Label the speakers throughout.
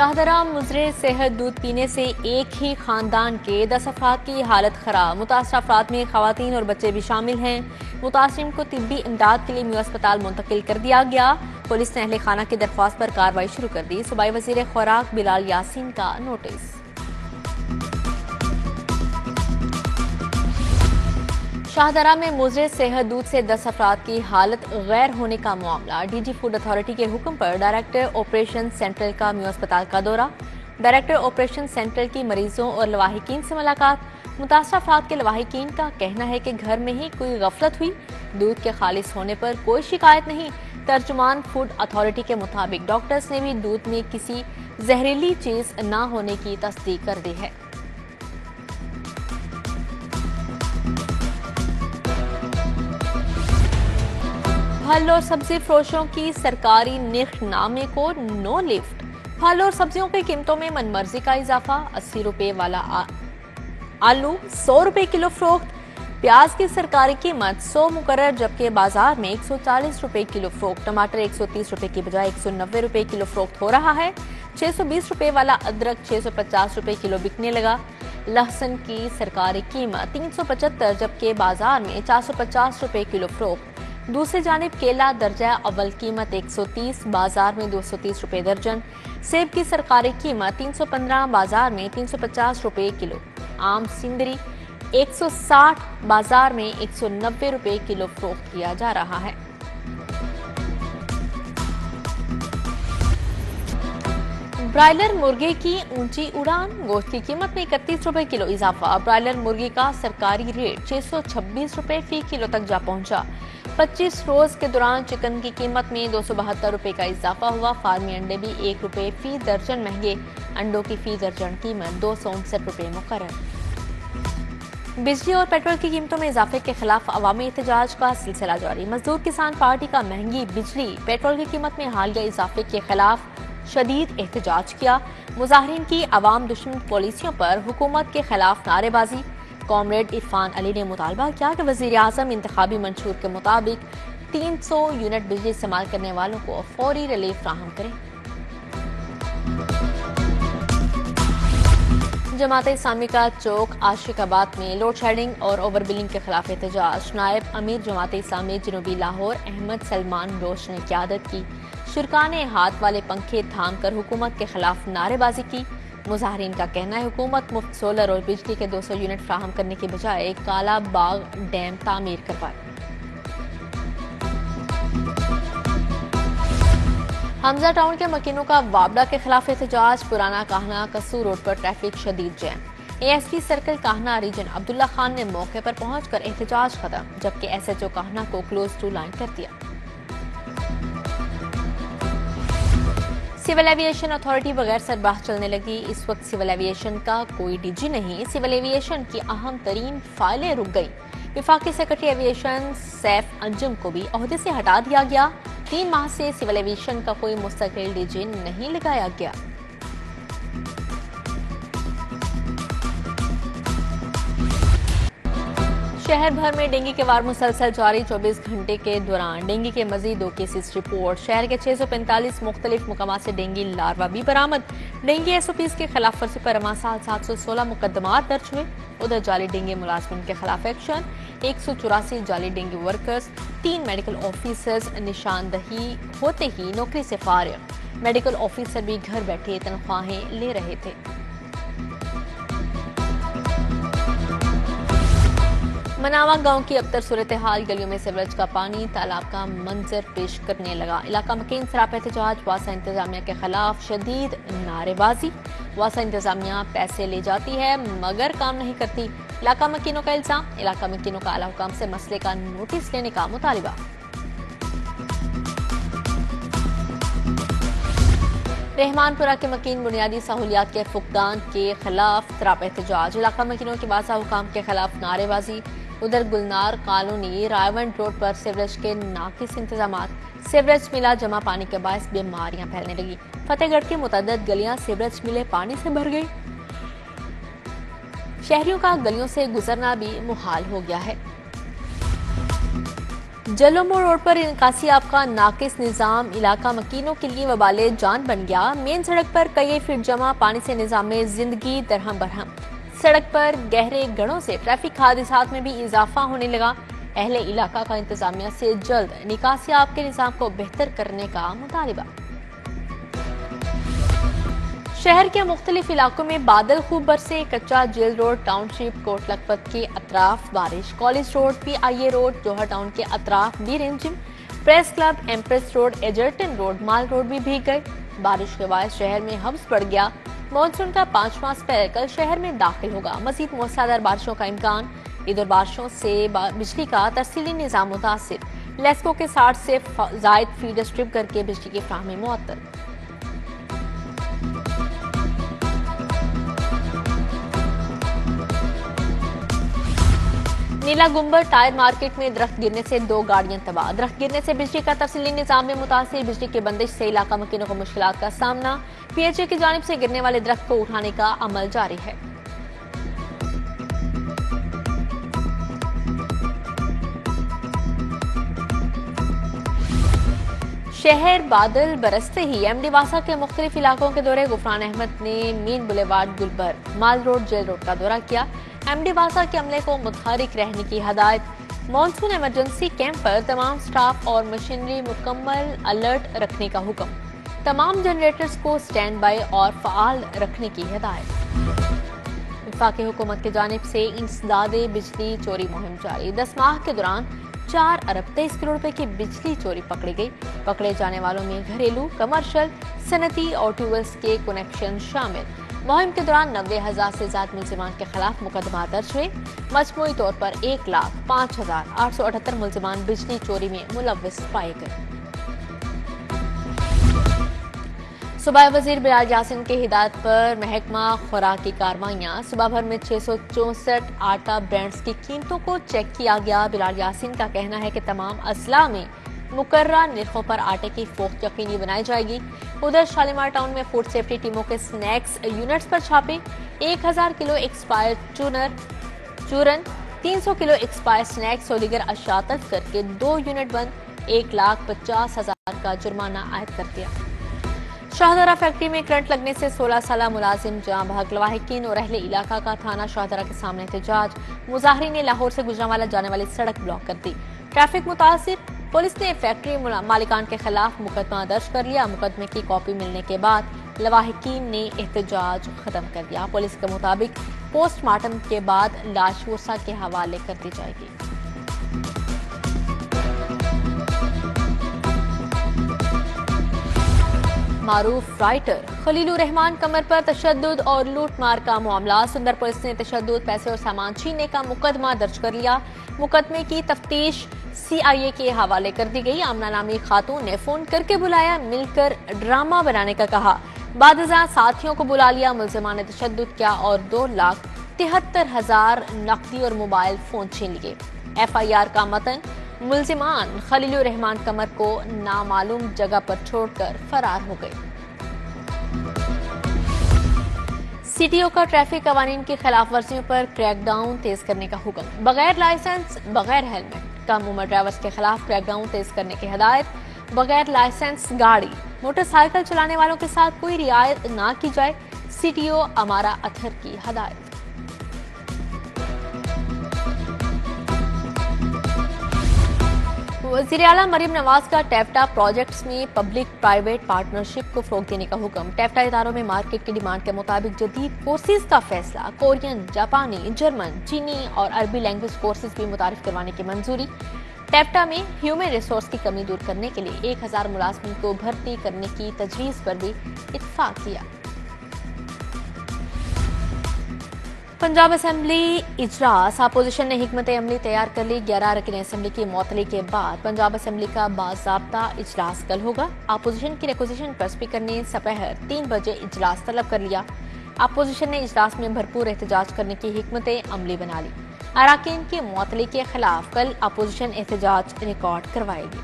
Speaker 1: शाहदरा मुजरे सेहत दूध पीने से एक ही खानदान के 10 अफराद की हालत खराब। मुतासरा अफराद में खवातीन और बच्चे भी शामिल हैं। मुतासरीन को तिब्बी इमदाद के लिए म्यू अस्पताल मुंतकिल कर दिया गया। पुलिस ने अहले खाना की दरख्वास्त पर कार्रवाई शुरू कर दी। सूबाई वजीर खुराक बिलाल यासीन का नोटिस। शाहदरा में मुजरे सेहत दूध से 10 अफराद की हालत गैर होने का मामला। डीजी फूड अथॉरिटी के हुक्म पर डायरेक्टर ऑपरेशन सेंट्रल का म्यू अस्पताल का दौरा। डायरेक्टर ऑपरेशन सेंट्रल की मरीजों और लवाहिकीन से मुलाकात। मुतासरा अफराद के लवाहिकीन का कहना है कि घर में ही कोई गफलत हुई, दूध के खालिस होने पर कोई शिकायत नहीं। तर्जुमान फूड अथॉरिटी के मुताबिक डॉक्टर्स ने भी दूध में किसी जहरीली चीज न होने की तस्दीक कर दी है। फल और सब्जी फरोशों की सरकारी निर्खनामे को नो लिफ्ट। फल और सब्जियों की कीमतों में मनमर्जी का इजाफा। 80 रुपए वाला आलू 100 रुपए किलो फरोख्त। प्याज की सरकारी कीमत 100 मुकर्रर, जबकि बाजार में 140 रुपए किलो फरोख्त। टमाटर 130 रुपए की बजाय 190 रुपए किलो फरोख्त हो रहा है। 620 रुपए वाला अदरक 650 रुपए किलो बिकने लगा। लहसुन की सरकारी कीमत 375, जबकि बाजार में 450 रुपए किलो फरोख्त। दूसरी जानिब केला दर्जा अव्वल कीमत 130, बाजार में 230 रुपए दर्जन। सेब की सरकारी कीमत 315, बाजार में 350 रुपए किलो। आम सिंदरी 160, बाजार में 190 रुपए किलो फरोख्त किया जा रहा है। ब्रायलर मुर्गे की ऊंची उड़ान। गोश्त की कीमत में 31 रुपए किलो इजाफा। ब्रायलर मुर्गे का सरकारी रेट 626 रुपए फी किलो तक जा पहुंचा। 25 रोज के दौरान चिकन की कीमत में 272 रुपए का इजाफा हुआ। फार्मी अंडे भी 1 रुपए फी दर्जन महंगे। अंडों की फी दर्जन कीमत 259 रुपए मुकर्रर। बिजली और पेट्रोल की कीमतों में इजाफे के खिलाफ अवामी एहतजाज का सिलसिला जारी। मजदूर किसान पार्टी का महंगी बिजली पेट्रोल की कीमत में हालिया इजाफे के खिलाफ शदीद एहतजाज किया। मुजाहिरीन की अवाम दुश्मन पॉलिसियों पर हुकूमत के खिलाफ नारेबाजी। कॉमरेड इरफान अली ने मुतालबा किया कि वजीर आजम इंतखाबी मंशूर के मुताबिक 300 यूनिट बिजली इस्तेमाल करने वालों को फौरी रिलीफ फ्राहम करें। जमात इस्लामी का चौक आशिकाबाद में लोड शेडिंग और ओवर बिलिंग के खिलाफ एहतजाज। नायब अमीर जमात इस्लामी जनूबी लाहौर अहमद सलमान रोश ने क़यादत की। शुरका ने हाथ वाले पंखे थाम कर हुकूमत के खिलाफ नारेबाजी की। मुजाहिरीन का कहना है हुकूमत मुफ्त सोलर और बिजली के 200 यूनिट फ्राहम करने के बजाय काला बाग डैम तामीर करवाए। हमजा टाउन के मकीनों का वाबडा के खिलाफ एहतजाज। पुराना काहना कसूर रोड पर ट्रैफिक शदीद jam. ASP circle Kahna region Abdullah Khan ने मौके पर पहुंचकर एहतजाज खत्म, जबकि SHO काहना को क्लोज टू लाइन कर दिया। सिविल एविएशन अथॉरिटी बगैर सरबराह चलने लगी। इस वक्त सिविल एविएशन का कोई DG नहीं। सिविल एविएशन की अहम तरीन फाइलें रुक गई। विफाकी सेक्रेटरी एविएशन सैफ अंजुम को भी ओहदे से हटा दिया गया। 3 माह से सिविल एविएशन का कोई मुस्तकिल DG नहीं लगाया गया। शहर भर में डेंगू के वार मुसलसल जारी। 24 घंटे के दौरान डेंगू के मजीद 2 केसेस रिपोर्ट। शहर के 645 मुख्तलिफ मुकामात से डेंगू लार्वा भी बरामद। डेंगू SOPs के खिलाफ वर्जी पर अमा साल 716 मुकदमात दर्ज हुए। उधर जाली डेंगू मुलाजमिन के खिलाफ एक्शन। 184 जाली डेंगू वर्कर्स, 3 मेडिकल ऑफिसर्स निशानदही होते ही नौकरी से फारिग। मेडिकल ऑफिसर भी घर बैठे तनख्वाहें ले रहे थे। मनावा गांव की अबतर सूरत हाल। गलियों में सीवरेज का पानी तालाब का मंजर पेश करने लगा। इलाका मकीन सराप एहतजाज। वासा इंतजामिया के खिलाफ शदीद नारेबाजी। वासा इंतजामिया पैसे ले जाती है मगर काम नहीं करती। इलाका मकीनों का इल्जाम। इलाका मकीनों का आला हुकाम से मसले का नोटिस लेने का मुतालिबा। रहमानपुरा के मकीन बुनियादी सहूलियात के फुकदान के खिलाफ सराप एहतजाज। इलाका मकीनों के बासा हुकाम के खिलाफ नारेबाजी। उधर गुलनार कॉलोनी रायवंड रोड पर सीवरेज के नाकिस इंतजाम। सीवरेज मिला जमा पानी के बायस बीमारियां फैलने लगी। फतेहगढ़ की मुतअद्दिद गलियां सीवरेज मिले पानी से भर गई। शहरियों का गलियों से गुजरना भी मुहाल हो गया है। जलोमो रोड पर इनकासियाब का नाकिस निजाम इलाका मकीनों के लिए वबाले जान बन गया। मेन सड़क पर कई फीट जमा पानी से निजाम में जिंदगी दरहम बरहम। सड़क पर गहरे गढ़ों से ट्रैफिक हादसात में भी इजाफा होने लगा। अहले इलाका का इंतजामिया से जल्द निकासियाब के निजाम को बेहतर करने का मुतालिबा। शहर के मुख्तलिफ इलाकों में बादल खूब बरसे। Kacha jail road, township, Kot Lakhpat के अतराफ बारिश। College road, PIA road, Johar town के अतराफ भी रिमझिम। Press club, Empress road, Egerton road, mall road भी भीग गए। बारिश के बाद शहर में हब्स बढ़ गया। मानसून का 5वां स्पेल कल शहर में दाखिल होगा। मजीद मूसलाधार बारिशों का इम्कान। ईद और बारिशों से बिजली का तरसीली निजाम मुतासिर। लेस्को के 60 से जायद फीडर स्ट्रिप करके बिजली की फ्राहमी मुअत्तल। नीला गुंबर टायर मार्केट में दरख्त गिरने से 2 गाड़ियां तबाह। दरख्त गिरने से बिजली का तफसीली निजाम में मुतासिर। बिजली की बंदिश से इलाका मकीनों को मुश्किलात का सामना। PHA की जानिब से गिरने वाले दरख्त को उठाने का अमल जारी है। शहर बादल बरसते ही MD वासा के मुख्तलिफ इलाकों के दौरे। गुफरान अहमद ने मीन बुलेवार्ड, गुलबर, माल रोड, जेल रोड का दौरा किया। MD वासा के अमले को मुतहरिक रहने की हदायत। मानसून इमरजेंसी कैंप पर तमाम स्टाफ और मशीनरी मुकम्मल अलर्ट रखने का हुक्म। तमाम जनरेटर्स को स्टैंड बाय और फ़ाल रखने की हदायत। वफाकी हुकूमत की जानिब से इंसदादे बिजली चोरी मुहिम जारी। 10 माह के दौरान 4 अरब 23 करोड़ रुपए की बिजली चोरी पकड़ी गई। पकड़े जाने वालों में घरेलू, कमर्शियल, सनती और ट्यूबवेल्स के कनेक्शन शामिल। मुहिम के दौरान 90,000 से ज्यादा मुलजिमान के खिलाफ मुकदमा दर्ज हुए। मजमूई तौर पर 1,05,878 मुलजिमान बिजली चोरी में मुलव्विस पाए गए। सूबाई वजीर बिलाल यासीन की हिदायत पर महकमा खुराक की कार्रवाइयां। सूबा भर में 664 आटा ब्रांड्स की कीमतों को चेक किया गया। बिलाल यासीन का कहना है कि तमाम अजला में मुकर्रर निर्खों पर आटे की फोख्त यकीनी बनाई जाएगी। उधर शालीमार टाउन में फूड सेफ्टी टीमों के स्नैक्स यूनिट्स पर छापे। 1000 किलो एक्सपायर चूरन, 300 किलो एक्सपायर स्नैक्स और दीगर अशिया तल्फ करके 2 यूनिट बंद। 1,50,000 का जुर्माना आयद कर दिया। शाहदरा फैक्ट्री में करंट लगने से 16 साला मुलाजिम जाँ बहक। लवाहिकीन और अहले इलाका का थाना शाहदरा के सामने एहतजाज। मुजाहरीन ने लाहौर से गुजरांवाला जाने वाली सड़क ब्लॉक कर दी। ट्रैफिक मुतासिर। पुलिस ने फैक्ट्री मालिकान के खिलाफ मुकदमा दर्ज कर लिया। मुकदमे की कॉपी मिलने के बाद लवाहिकीन ने एहतजाज खत्म कर दिया। पुलिस के मुताबिक पोस्टमार्टम के बाद लाश वसा के हवाले कर दी जाएगी। मारूफ राइटर खलीलुर रहमान कमर पर तशद्दुद और लूटमार का मामला। सुंदर पुलिस ने तशद्दुद, पैसे और सामान छीनने का मुकदमा दर्ज कर लिया। मुकदमे की तफ्तीश CIA के हवाले कर दी गई। आमना नामी खातून ने फोन करके बुलाया, मिलकर ड्रामा बनाने का कहा। बादशाह साथियों को बुला लिया। मुलजिमान ने तशद्दुद किया और 2,73,000 नकदी और मोबाइल फोन छीन लिए। FIR का मतन, मुलजिमान खलीलुर रहमान कमर को नामालूम जगह पर छोड़कर फरार हो गए। CTO का ट्रैफिक कवानीन की खिलाफ वर्जियों पर क्रैकडाउन तेज करने का हुक्म। बगैर लाइसेंस, बगैर हेलमेट कम उम्र ड्राइवर्स के खिलाफ क्रैकडाउन तेज करने की हिदायत। बगैर लाइसेंस गाड़ी, मोटरसाइकिल चलाने वालों के साथ कोई रियायत ना की जाए। CTO अमारा अथर की हदायत। वज़ीर आला मरीम नवाज का टेफ्टा प्रोजेक्ट्स में पब्लिक प्राइवेट पार्टनरशिप को फरोग देने का हुक्म। टेफ्टा इदारों में मार्केट की डिमांड के मुताबिक जदीद कोर्सेज का फैसला। कोरियन, जापानी, जर्मन, चीनी और अरबी लैंग्वेज कोर्सेज भी मुतारिफ करवाने की मंजूरी। टेफ्टा में ह्यूमन रिसोर्स की कमी दूर करने के लिए 1000 मुलाजमीन को भर्ती करने की तजवीज पर भी इत्तफाक किया। पंजाब असेंबली इजलास। अपोजिशन ने हिकमत अमली तैयार कर ली। 11 अरकान असेंबली की मुअत्तली के बाद पंजाब असेंबली का बाज़ाब्ता इजलास कल होगा। अपोजिशन की रिक्वेजिशन पर स्पीकर ने सपहर 3 बजे इजलास तलब कर लिया। अपोजिशन ने इजलास में भरपूर एहतजाज करने की हिकमत अमली बना ली। अरकान की मुअत्तली के खिलाफ कल अपोजिशन एहतजाज रिकॉर्ड करवाएगी।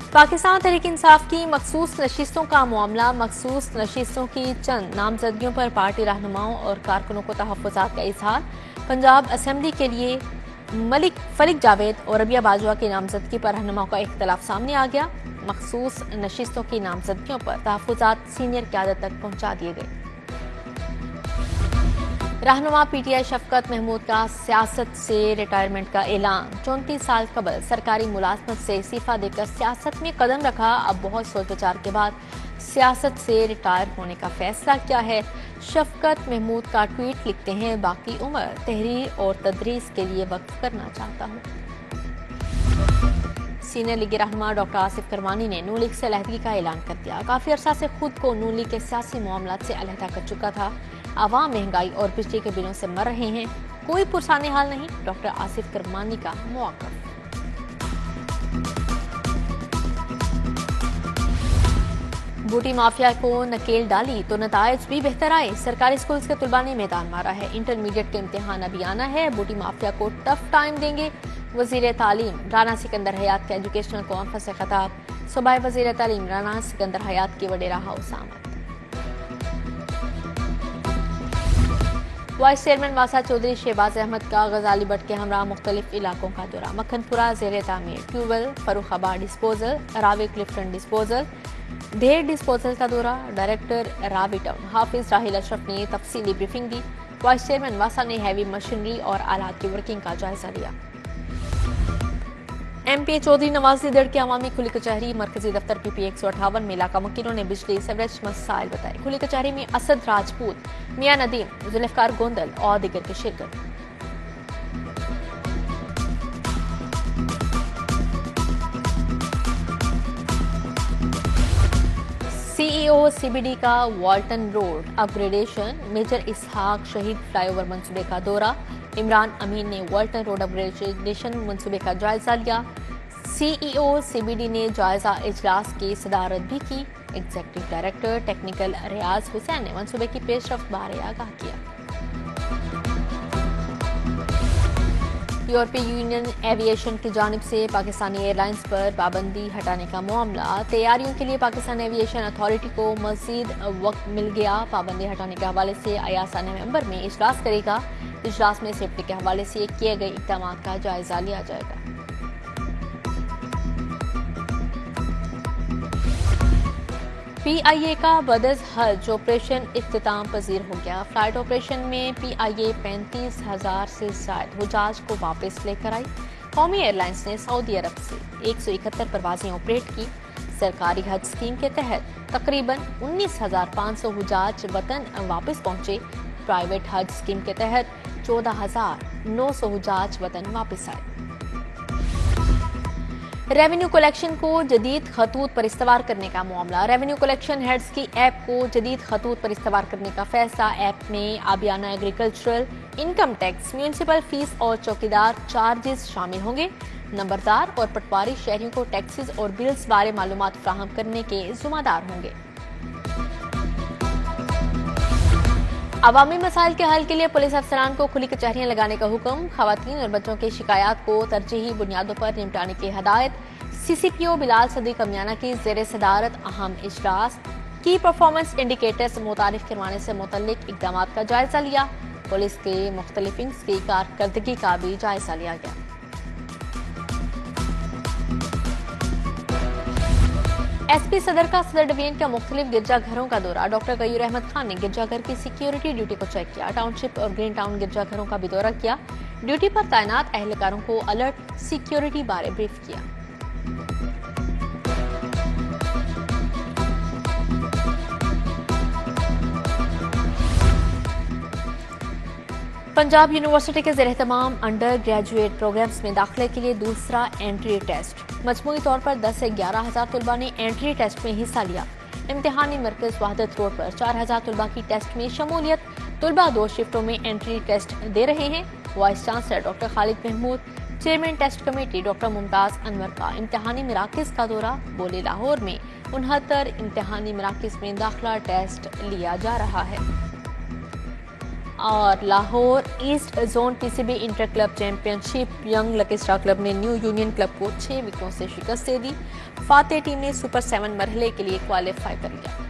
Speaker 1: पाकिस्तान तहरीक इंसाफ की मखसूस नशिस्तों का मामला। मखसूस नशिस्तों की चंद नामजदगियों पर पार्टी रहनुमाओं और कारकुनों को तहफ़्फ़ुज़ात का इज़हार। पंजाब असेंबली के लिए फलिक जावेद और रबिया बाजवा की नामजदगी पर रहनुमाओं का इख्तलाफ सामने आ गया। मखसूस नशिस्तों की नामजदगियों पर तहफ़्फ़ुज़ात सीनियर क़यादत तक पहुंचा दिए गए। रहनुमा पीटीआई शफकत महमूद का सियासत से रिटायरमेंट का ऐलान। 34 साल कबल सरकारी मुलाजमत से इस्तीफा देकर सियासत में कदम रखा, अब बहुत सोच विचार के बाद सियासत से रिटायर होने का फैसला किया है। शफकत महमूद का ट्वीट लिखते हैं, बाकी उम्र तहरीर और तदरीस के लिए वक्फ करना चाहता हूँ। सीनियर लीग रहनुमा डॉक्टर आसिफ करमानी ने नून लीग से अलहदगी का ऐलान कर दिया। काफी अरसा से खुद को नून लीग के सियासी मामलात से अलहदा कर चुका था। आवाम महंगाई और बिजली के बिलों से मर रहे हैं, कोई पुरसाने हाल नहीं। डॉक्टर आसिफ करमानी का मौक़िफ़। बूटी माफिया को नकेल डाली तो नताइज भी बेहतर आए। सरकारी स्कूल्स के तुलबा ने मैदान मारा है। इंटरमीडिएट के इम्तिहान अभी आना है। बूटी माफिया को टफ टाइम देंगे। वजीर तालीम राना सिकंदर हयात के एजुकेशनल कॉन्फ्रेंस से खिताब। सूबाई वजीर तालीम राना सिकंदर हयात की वडेरा हाउस आमद। वाइस चेयरमैन वासा चौधरी शहबाज अहमद का गजाली बट के हमरा मुख्तलिफ इलाकों का दौरा। मक्खनपुरा जेर तामीर, tubewell, Farrukhabad disposal, Ravi Clifton disposal, ढेर डिस्पोजल का दौरा। डायरेक्टर रावी टाउन हाफिज राहिल अशरफ ने तफसीली ब्रीफिंग दी। वाइस चेयरमैन वासा ने हैवी मशीनरी और आलात की वर्किंग का जायजा लिया। एमपी चौधरी नवाज लीदर की अवामी खुली कचहरी मरकजी दफ्तर पीपी 158 में इलाका वकीलों ने बिजली सेवरेज मसाइल बताए। खुली कचहरी में असद राजपूत, मियां नदीम, जुल्फकार गोंदल और दीगर की शिरकत। सीईओ सीबीडी का वाल्टन रोड अपग्रेडेशन, मेजर इसहाक शहीद फ्लाईओवर मंसूबे का दौरा। इमरान अमीन ने वाल्टन रोड अपग्रेडेशन मंसूबे का जायजा लिया। सीईओ सीबीडी ने जायजा इजलास की सदारत भी की। एग्जीक्यूटिव डायरेक्टर टेक्निकल रियाज हुसैन ने मंसूबे की पेशरफ्त बारे आगाह किया। यूरोपीय यूनियन एविएशन की जानिब से पाकिस्तानी एयरलाइंस पर पाबंदी हटाने का मामला। तैयारियों के लिए पाकिस्तान एविएशन अथॉरिटी को मजीद वक्त मिल गया। पाबंदी हटाने के हवाले से अयासा नवंबर में इजलास करेगा। इजलास में सेफ्टी के हवाले से किए गए इक़दाम का जायजा लिया जाएगा। पीआईए का बदस हज ऑपरेशन इख्तिताम पजीर हो गया। फ्लाइट ऑपरेशन में पीआईए 35,000 से ज्यादा हुजाज को वापस लेकर आई। कौमी एयरलाइंस ने सऊदी अरब से 171 परवाजें ऑपरेट की। सरकारी हज स्कीम के तहत तकरीबन 19,500 हुजाज वतन वापस पहुंचे। प्राइवेट हज स्कीम के तहत 14,900 हुजाज वतन वापस आए। रेवेन्यू कलेक्शन को जदीद खतूत पर इस्तवार करने का मामला। रेवेन्यू कलेक्शन हेड्स की ऐप को जदीद खतूत पर इस्तवार करने का फैसला। ऐप में आबियाना agricultural, income tax, municipal fees और चौकीदार चार्जेस शामिल होंगे। नंबरदार और पटवारी शहरियों को टैक्सेस और बिल्स बारे मालूमात फराहम करने के जिम्मेदार होंगे। अवामी मसाइल के हल के लिए पुलिस अफसरान को खुली कचहरियां लगाने का हुक्म। खवातीन और बच्चों की शिकायत को तरजीही बुनियादों पर निपटाने की हदायत। सीसीपीओ बिलाल सदीक अमियाना की जेर सदारत अहम इजलास। की परफॉर्मेंस इंडिकेटर्स मुतारिफ करवाने से मुतल्लिक इकदाम का जायजा लिया। पुलिस के मुख्तलिफ विंग्स की कारकर्दगी का भी जायजा लिया गया। एसपी सदर का सदर डिवीजन के मुख्तलिफ गिरजाघरों का दौरा। डॉक्टर गयूर अहमद खान ने गिरजाघर की सिक्योरिटी ड्यूटी को चेक किया। टाउनशिप और ग्रीन टाउन गिरजाघरों का भी दौरा किया। ड्यूटी पर तैनात अहलकारों को अलर्ट सिक्योरिटी बारे ब्रीफ किया। पंजाब यूनिवर्सिटी के ज़ेर एहतमाम अंडर ग्रेजुएट प्रोग्राम्स में दाखिले के लिए दूसरा एंट्री टेस्ट। मजमूई तौर पर 10 से 11,000 तलबा ने एंट्री टेस्ट में हिस्सा लिया। इम्तिहानी मरकज वहादत रोड पर 4,000 तलबा की टेस्ट में शमूलियत। तलबा 2 शिफ्टों में एंट्री टेस्ट दे रहे हैं। Vice chancellor doctor Khalid Mahmood, chairman test committee doctor Mumtaz Anwar का इम्तिहानी मराकज का दौरा। बोले लाहौर में 69 इम्तिहानी मराकज में दाखिला टेस्ट लिया जा रहा है। और Lahore east zone PCB inter club championship, young लकीस्टा क्लब ने न्यू यूनियन क्लब को 6 विकेटों से शिकस्त दे दी। फातेह टीम ने सुपर 7 मरहले के लिए क्वालिफाई कर लिया।